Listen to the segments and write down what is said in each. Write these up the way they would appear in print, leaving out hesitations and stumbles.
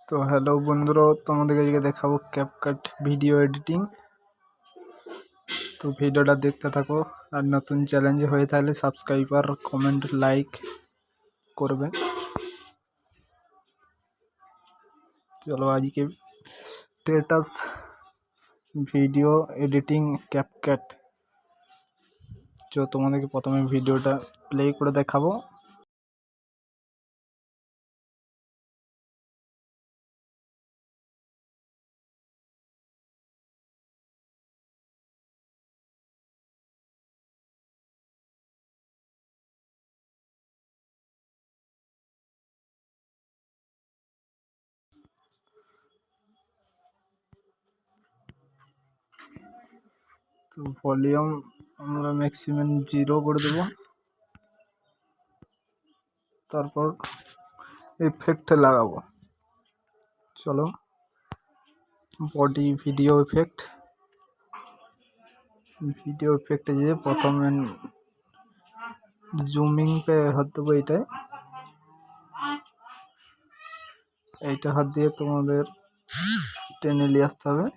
তো হ্যালো বন্ধুরা, তোমাদের আজকে দেখাবো ক্যাপকাট ভিডিও এডিটিং। তো ভিডিওটা দেখতে থাকো, আর নতুন চ্যালেঞ্জ হয়ে থাকলে সাবস্ক্রাইব আর কমেন্ট লাইক করবে। চলো আজকে স্ট্যাটাস ভিডিও এডিটিং ক্যাপকাট। তো তোমাদেরকে প্রথমে ভিডিওটা প্লে করে দেখাবো। তো ভলিউম আমরা ম্যাক্সিমাম 0 করে দেবো। তারপর ইফেক্ট লাগাবো। চলো বডি ভিডিও इफेक्ट যে প্রথমে জুমিং पे হাত দেবো। এইটা হাত দিয়ে তোমাদের টেনে নিয়ে আসতে হবে।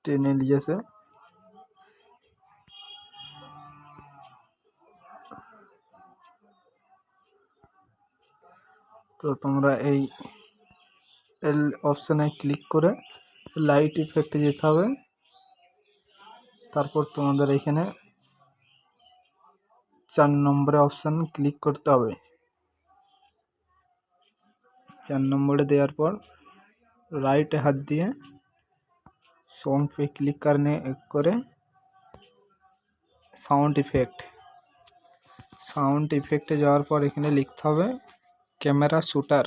টেনে নিয়ে এসে তো তোমরা এই এল অপশনে ক্লিক করে লাইট ইফেক্টে যেতে হবে। তারপর তোমাদের এখানে 4 নম্বরে অপশন ক্লিক করতে হবে। 4 নম্বরে দেওয়ার পর राइट हाथ दिए सॉन्ग पे क्लिक करने करे साउंड इफेक्ट जाওয়ার পর এখানে লিখতে হবে ক্যামেরা শুটার।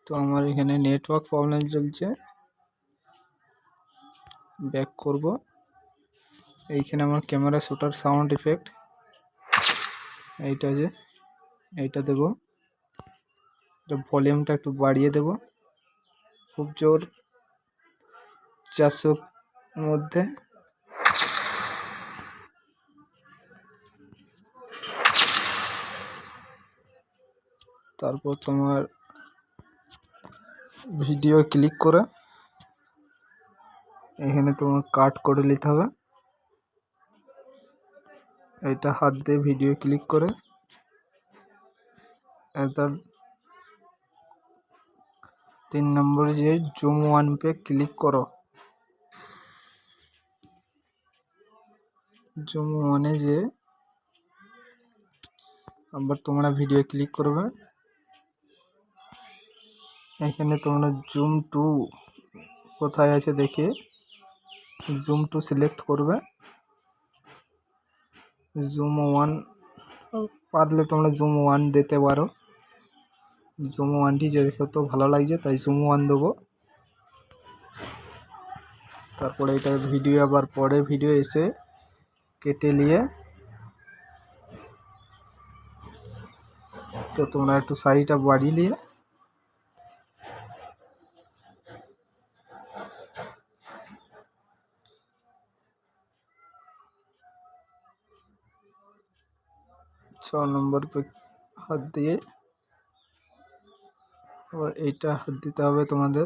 তো আমার এখানে নেটওয়ার্ক প্রবলেম চলছে, ব্যাক করব। এইখানে আমার ক্যামেরা শুটার সাউন্ড ইফেক্ট এইটা দেব। এটা ভলিউমটা একটু বাড়িয়ে দেব, খুব জোর 400 মধ্যে। তারপর তোমার ভিডিও ক্লিক করে এখানে তোমার কাট করে নিতে হবে। এটা হাত দিয়ে ভিডিও ক্লিক করে এটা 3 নম্বরে যে জুম 1 पे ক্লিক করো। জুম 1 এ যে আবার তোমরা ভিডিও ক্লিক করবে। এখানে তোমরা জুম 2 কোথায় আছে দেখে জুম 2 সিলেক্ট করবে। জুম 1 পারলে তোমরা জুম 1 দিতে পারো। জুম 1টি দেখে তো ভালো লাগছে তাই জুম 1 দেবো। তারপরে এটা ভিডিও আবার পরে ভিডিও এসে কেটে নিয়ে তো তোমরা একটু সাইজটা বাড়িয়ে নিয়ে छः नम्बर पे हाथ दिए और এইটা হাত দিতে হবে তোমাদের।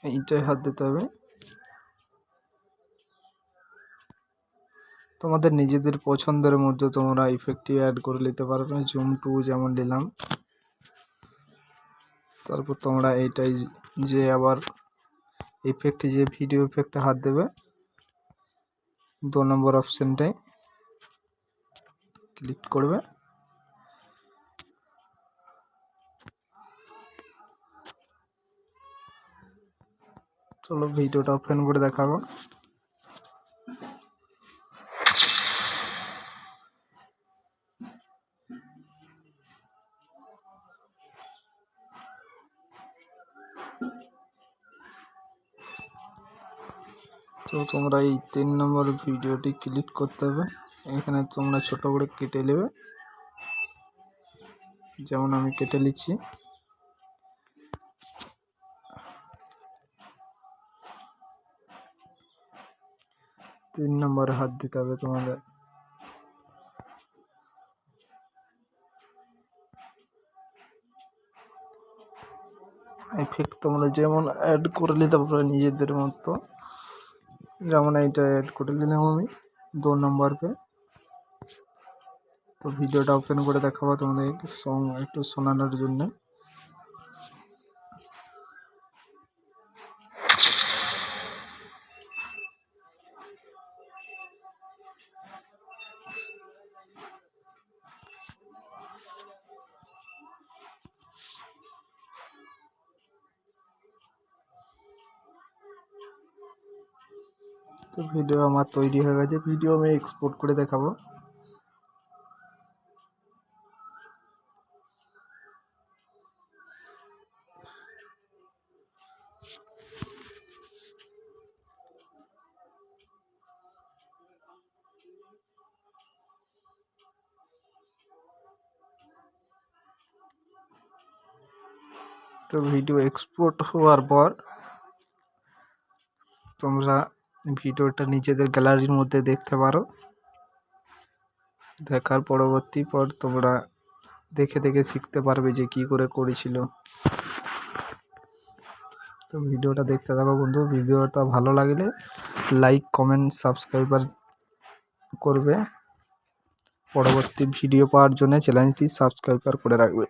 এইটাই হাত দিতে হবে। তোমাদের নিজেদের পছন্দের মধ্যে তোমরা ইফেক্টটি অ্যাড করে নিতে পারো। জুম 2 যেমন দিলাম। তারপর তোমরা এইটাই যে আবার ইফেক্ট যে ভিডিও ইফেক্টে হাত দেবে 2 নম্বর অপশনটায় ক্লিক করবে। চলো ভিডিওটা ওপেন করে দেখাবো। তো তোমরা এই 3 নম্বর ভিডিওটি ক্লিক করতে হবে। এখানে তোমরা ছোট করে কেটে নেবে, যেমন আমি কেটে নিচ্ছি। 3 নম্বরে হাত দিতে হবে তোমাদের। ইফেক্ট তোমরা যেমন অ্যাড করে নিতে পারো নিজেদের মতো, যেমন এইটা অ্যাড করে নিলাম আমি 2 নম্বর पे। তো ভিডিওটা ওপেন করে দেখাবো তোমাদের সং একটু শোনানোর জন্য। তো ভিডিও আমার তৈরি হয়ে গেছে, ভিডিও আমি এক্সপোর্ট করে দেখাবো। তো ভিডিও এক্সপোর্ট হওয়ার পর তোমরা ভিডিওটা নিজেদের গ্যালারির মধ্যে দেখতে পারো। দেখার পরবর্তী পর তোমরা দেখে দেখে শিখতে পারবে যে কি করে করেছিল। তো ভিডিওটা দেখতে থাকো বন্ধু। ভিডিওটা ভালো লাগলে লাইক কমেন্ট সাবস্ক্রাইবার করবে। পরবর্তী ভিডিও পাওয়ার জন্য চ্যানেলটি সাবস্ক্রাইবার করে রাখবে।